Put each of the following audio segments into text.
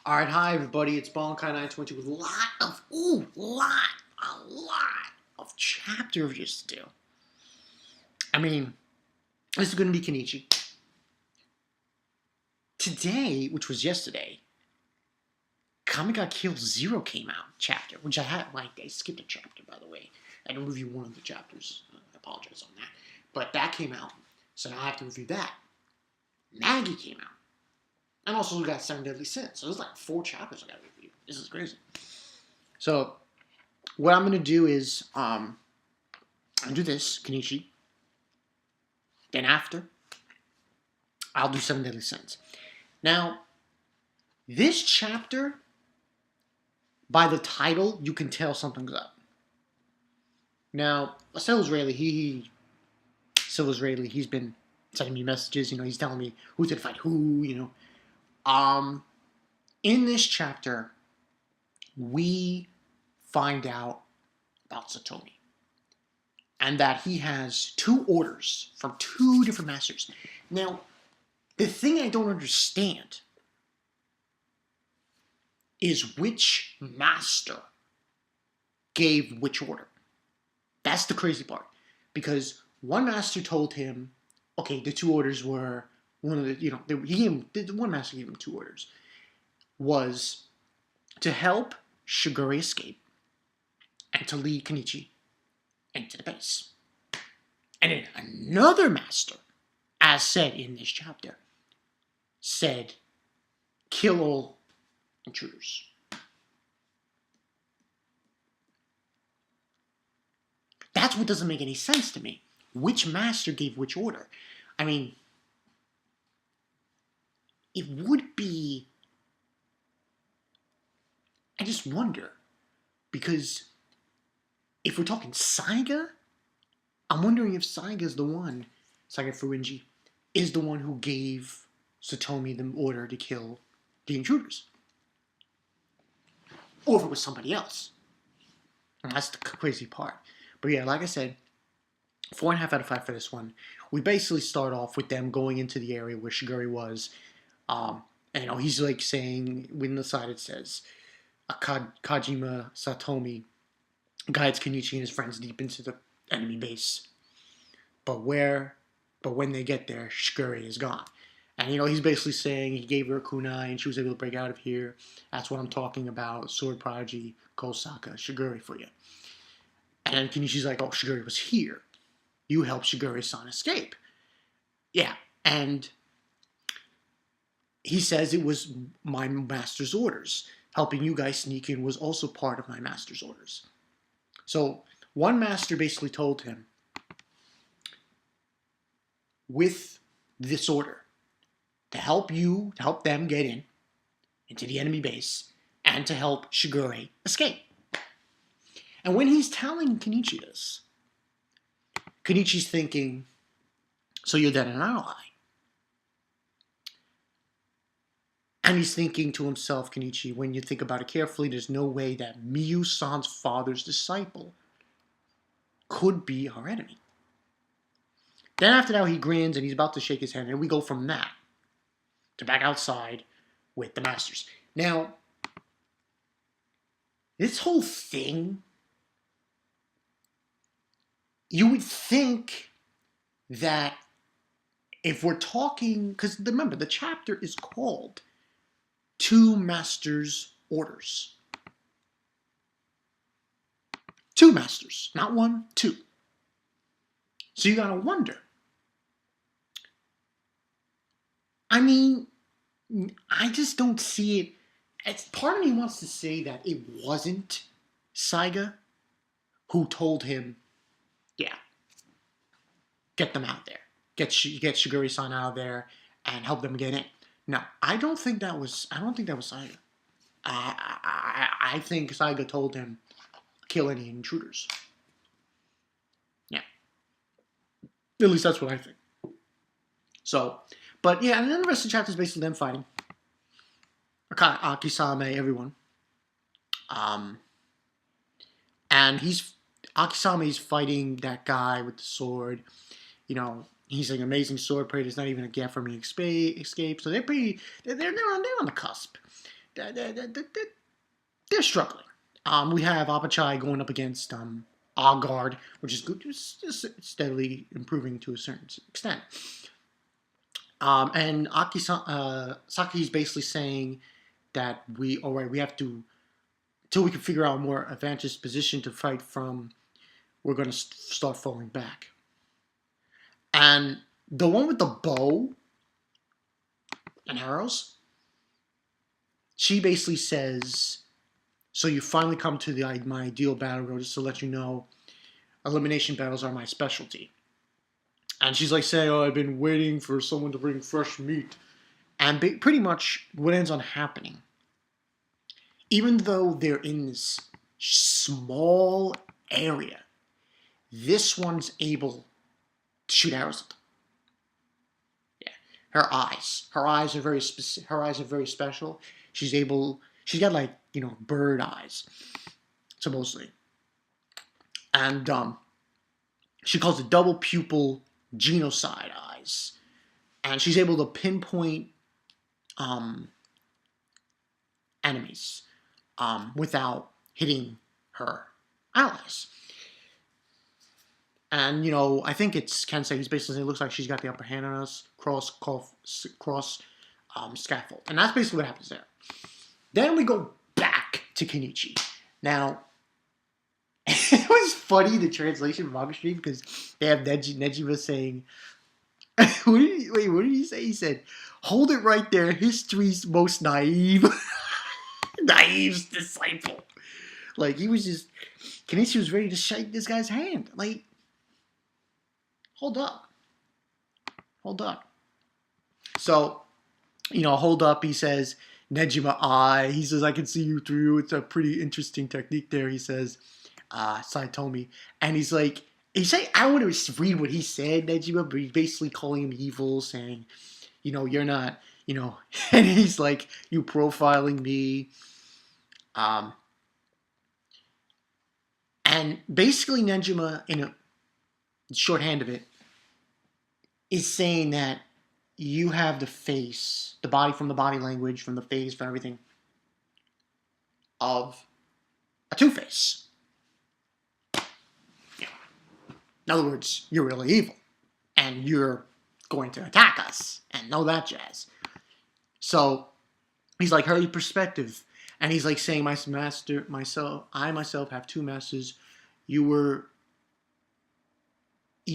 Alright, hi everybody, it's Bonkai 922 with a lot of chapter reviews to do. I mean, this is going to be Kenichi. Today, which was yesterday, Kami Got Killed 0 came out, chapter, which I skipped a chapter, by the way. I didn't review one of the chapters. I apologize on that. But that came out, so now I have to review that. Maggie came out. And also we got 7 Deadly Sins. So there's like 4 chapters I gotta review. This is crazy. So what I'm gonna do is I'll do this, Kenichi. Then after, I'll do 7 Deadly Sins. Now, this chapter, by the title, you can tell something's up. Now, Silver's Rayleigh, he's been sending me messages, he's telling me who's gonna fight who, in this chapter, we find out about Satomi. And that he has 2 orders from 2 different masters. Now, the thing I don't understand is which master gave which order. That's the crazy part. Because one master told him, okay, the 2 orders were one of the, one master gave him 2 orders, was to help Shigure escape and to lead Kenichi into the base. And then another master, as said in this chapter, said, kill all intruders. That's what doesn't make any sense to me. Which master gave which order? I mean, it would be, I just wonder, because if we're talking Saiga, I'm wondering if Saiga Furinji, is the one who gave Satomi the order to kill the intruders. Or if it was somebody else. And that's the crazy part. But yeah, like I said, 4.5 out of 5 for this one. We basically start off with them going into the area where Shigure was. And he's like saying, when the side it says, Kajima Satomi guides Kenichi and his friends deep into the enemy base. But when they get there, Shigure is gone. And he's basically saying he gave her a kunai and she was able to break out of here. That's what I'm talking about. Sword Prodigy, Kosaka, Shigure for you. And Kenichi's like, oh, Shigure was here. You helped Shigure-san escape. Yeah, and he says it was my master's orders. Helping you guys sneak in was also part of my master's orders. So one master basically told him, with this order, to help them get into the enemy base, and to help Shigure escape. And when he's telling Kenichi this, Kenichi's thinking, so you're then an ally. And he's thinking to himself, Kenichi, when you think about it carefully, there's no way that Miyu-san's father's disciple could be our enemy. Then after that, he grins and he's about to shake his hand, and we go from that to back outside with the masters. Now, this whole thing, you would think that if we're talking, because remember, the chapter is called 2 Masters' Orders. 2 masters, not 1, 2. So you gotta wonder. I mean, I just don't see it. Part of me wants to say that it wasn't Saiga who told him, yeah, get them out there. Get Shigure-san out of there and help them get in. No, I don't think that was Saiga. I think Saiga told him, kill any intruders. Yeah. At least that's what I think. So, but yeah, and then the rest of the chapter is basically them fighting. Akisame, everyone. And Akisame's fighting that guy with the sword. He's an amazing sword player. There's not even a gap for me escape. So they're on the cusp. they're struggling. We have Apachai going up against Agard, which is good, just steadily improving to a certain extent. And Saki is basically saying that we have to, until we can figure out a more advantageous position to fight from, we're going to start falling back. And the one with the bow and arrows, she basically says, so you finally come to my ideal battle road, just to let you know, elimination battles are my specialty. And she's like saying, oh, I've been waiting for someone to bring fresh meat. And pretty much what ends on happening, even though they're in this small area, this one's able to shoot arrows at them. Yeah, her eyes are very specific. Her eyes are very special. She's got like, bird eyes, supposedly, and she calls it double pupil genocide eyes, and she's able to pinpoint enemies without hitting her allies. And I think it's Kensei. He's basically saying it looks like she's got the upper hand on us. Cross scaffold, and that's basically what happens there. Then we go back to Kenichi. Now, it was funny, the translation of manga stream, because they have Nejima saying, what did he say? He said, hold it right there, history's most naive disciple. Like, he was just, Kenichi was ready to shake this guy's hand. Like, hold up. So, hold up, he says, Nejima eye. He says, I can see you through. It's a pretty interesting technique there, he says. Satomi. And he's like, I want to read what he said, Nejima, but he's basically calling him evil, saying, you're not, and he's like, you profiling me. And basically Nejima, in a shorthand of it, is saying that you have the face, the body, from the body language, from the face, from everything, of a Two-Face. Yeah. In other words, you're really evil, and you're going to attack us, and all that jazz. So he's like, her perspective, and he's like saying, I myself have two masters. He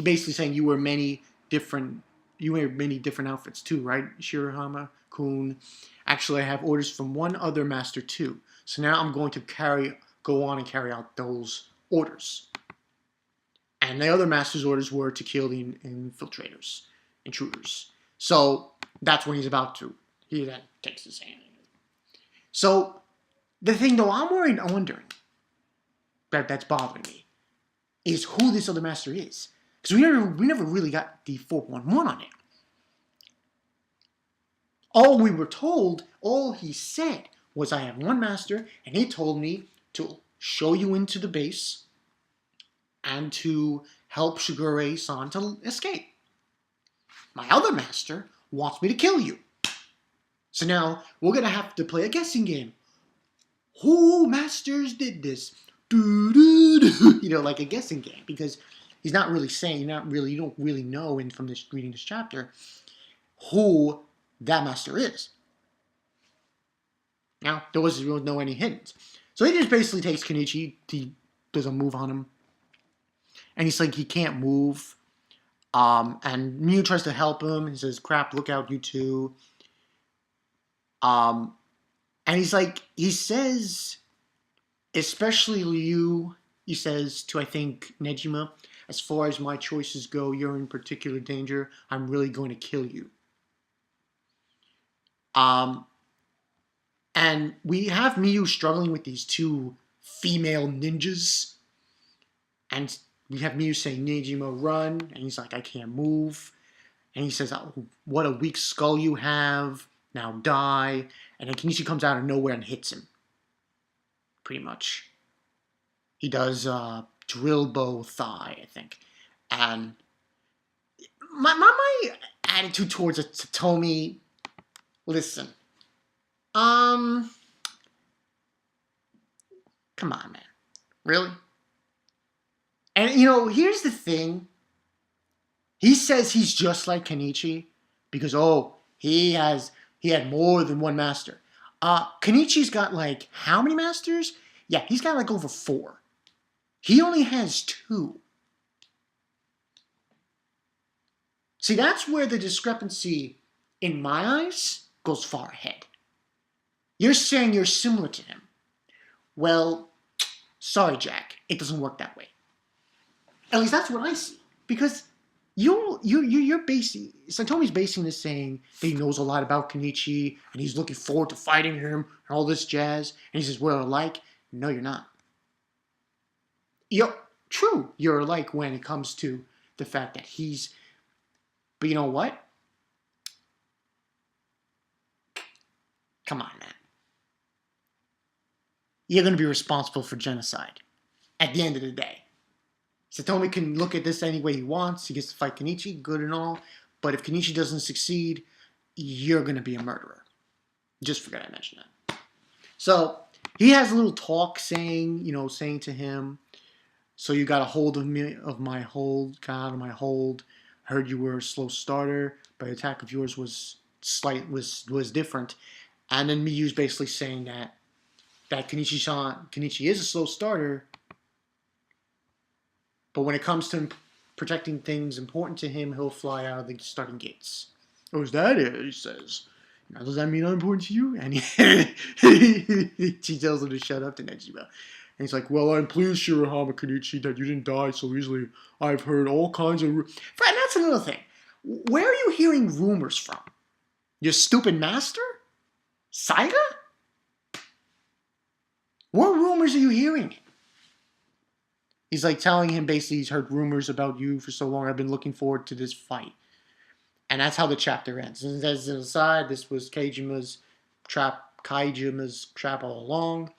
basically saying you wear many different outfits too, right, Shirahama-kun? Actually, I have orders from one other master too. So now I'm going to go on and carry out those orders. And the other master's orders were to kill the intruders. So that's when he then takes his hand. So the thing though I'm wondering, that's bothering me, is who this other master is. Because we never really got the 411 on it. All we were told, all he said was, I have one master, and he told me to show you into the base and to help Shigure-san to escape. My other master wants me to kill you. So now we're going to have to play a guessing game. Who masters did this? Like a guessing game, because he's not really saying, you don't really know from reading this chapter who that master is. Now, there was no any hints. So he just basically takes Kenichi, he does a move on him, and he's like, he can't move. And Miu tries to help him. He says, crap, look out, you two. And he says, especially you, he says to, I think, Nejima, as far as my choices go, you're in particular danger. I'm really going to kill you. And we have Miu struggling with these two female ninjas. And we have Miu saying, Nejima, run. And he's like, I can't move. And he says, oh, what a weak skull you have. Now die. And then Kenichi comes out of nowhere and hits him. Pretty much. He does drill bow thigh, I think. And my attitude towards Satomi, listen. Come on, man. Really? And, you know, here's the thing. He says he's just like Kenichi because, oh, he had more than one master. Kenichi's got like how many masters? Yeah, he's got like over 4. He only has 2. See, that's where the discrepancy, in my eyes, goes far ahead. You're saying you're similar to him. Well, sorry, Jack. It doesn't work that way. At least that's what I see. Because you're basing, Satomi's basing this saying that he knows a lot about Kenichi and he's looking forward to fighting him and all this jazz. And he says, we're alike. No, you're not. True, you're alike when it comes to the fact that he's... But you know what? Come on, man. You're going to be responsible for genocide at the end of the day. Satomi can look at this any way he wants. He gets to fight Kenichi, good and all. But if Kenichi doesn't succeed, you're going to be a murderer. Just forgot I mentioned that. So he has a little talk saying to him, so you got a hold of me, of my hold, got out of my hold. Heard you were a slow starter, but the attack of yours was different. And then Miyu's basically saying that Kenichi is a slow starter, but when it comes to protecting things important to him, he'll fly out of the starting gates. Oh, is that it? He says. Now, does that mean I'm important to you? And she tells him to shut up to Nejiba. And he's like, well, I'm pleased, Shirahama Kenichi, that you didn't die so easily. I've heard all kinds of... And that's another thing. Where are you hearing rumors from? Your stupid master? Saiga? What rumors are you hearing? He's like telling him basically he's heard rumors about you for so long. I've been looking forward to this fight. And that's how the chapter ends. And as an aside, this was Kaijima's trap all along.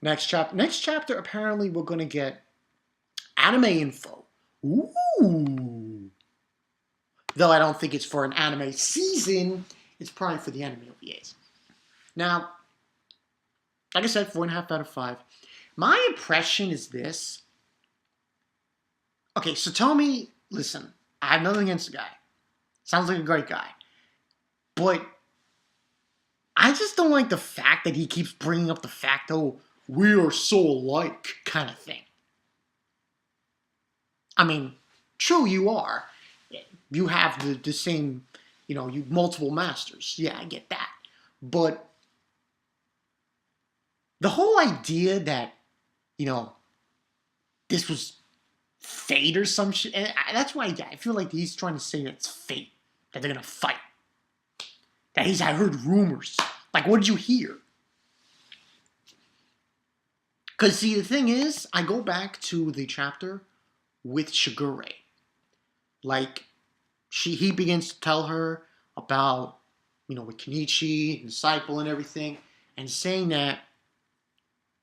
Next chapter, apparently we're going to get anime info. Ooh. Though I don't think it's for an anime season. It's probably for the anime OVAs. Now, like I said, 4.5 out of 5. My impression is this. Okay, Satomi, listen, I have nothing against the guy. Sounds like a great guy. But I just don't like the fact that he keeps bringing up the fact, oh, we are so alike kind of thing. I mean, true, you are. You have the same, you multiple masters. Yeah, I get that. But the whole idea that, this was fate or some shit, and that's why I feel like he's trying to say that it's fate, that they're going to fight. I heard rumors. Like, what did you hear? Because, see, the thing is, I go back to the chapter with Shigure. Like, he begins to tell her about, with Kenichi, the disciple and everything, and saying that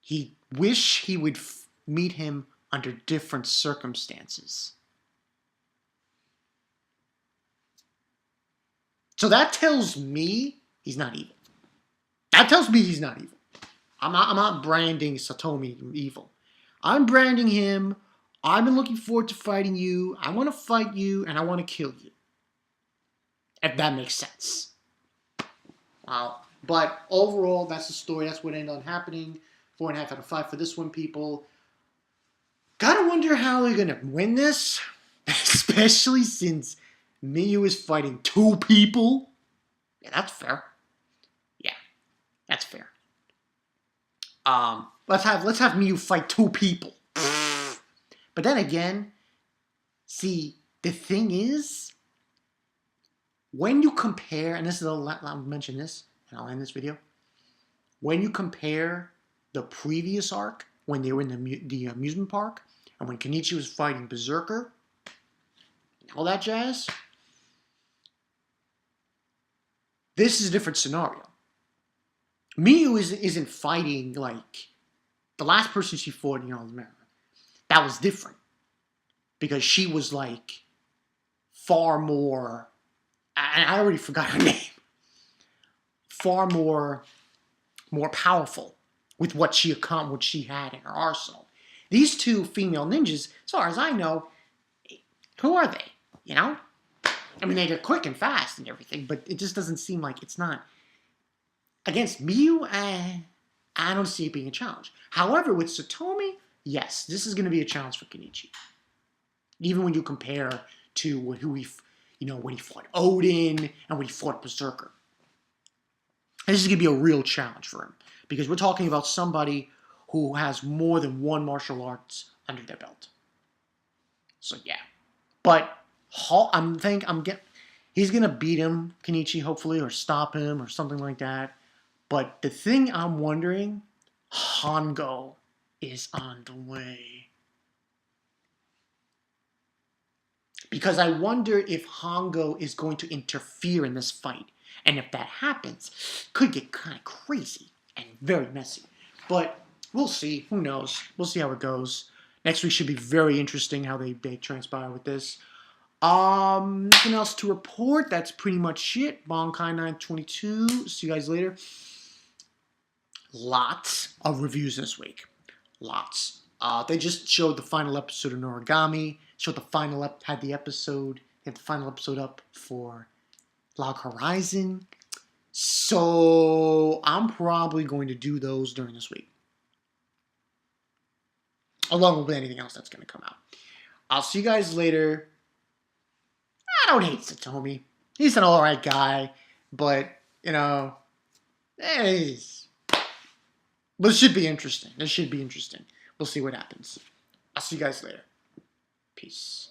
he wish he would meet him under different circumstances. So that tells me he's not evil. That tells me he's not evil. I'm not branding Satomi evil. I'm branding him. I've been looking forward to fighting you. I want to fight you, and I want to kill you. If that makes sense. But overall, that's the story. That's what ended up happening. 4.5 out of 5 for this one, people. Gotta wonder how they're gonna win this. Especially since Miyu is fighting 2 people. Yeah, that's fair. Yeah, that's fair. Let's have Miyu fight 2 people. But then again, see, the thing is, when you compare, and this is I'll mention this, and I'll end this video. When you compare the previous arc, when they were in the amusement park, and when Kenichi was fighting Berserker, and all that jazz, this is a different scenario. Miyu isn't fighting like the last person she fought, that was different. Because she was like far more, and I already forgot her name, far more powerful with what she had in her arsenal. These two female ninjas, as far as I know, who are they? You know? I mean, they're quick and fast and everything, but it just doesn't seem like it's not. Against Miyu, I don't see it being a challenge. However, with Satomi, yes, this is going to be a challenge for Kenichi. Even when you compare to when he fought Odin and when he fought Berserker. This is going to be a real challenge for him. Because we're talking about somebody who has more than one martial arts under their belt. So, yeah. But he's going to beat him, Kenichi, hopefully, or stop him or something like that. But the thing I'm wondering, Hongo is on the way. Because I wonder if Hongo is going to interfere in this fight. And if that happens, it could get kind of crazy and very messy. But we'll see. Who knows? We'll see how it goes. Next week should be very interesting how they transpire with this. Nothing else to report. That's pretty much it. Bonkai 922. See you guys later. Lots of reviews this week. Lots. They just showed the final episode of Noragami. Showed the final had the final episode up for Log Horizon. So I'm probably going to do those during this week. Along with anything else that's going to come out. I'll see you guys later. I don't hate Satomi. He's an alright guy. But, but it should be interesting. We'll see what happens. I'll see you guys later. Peace.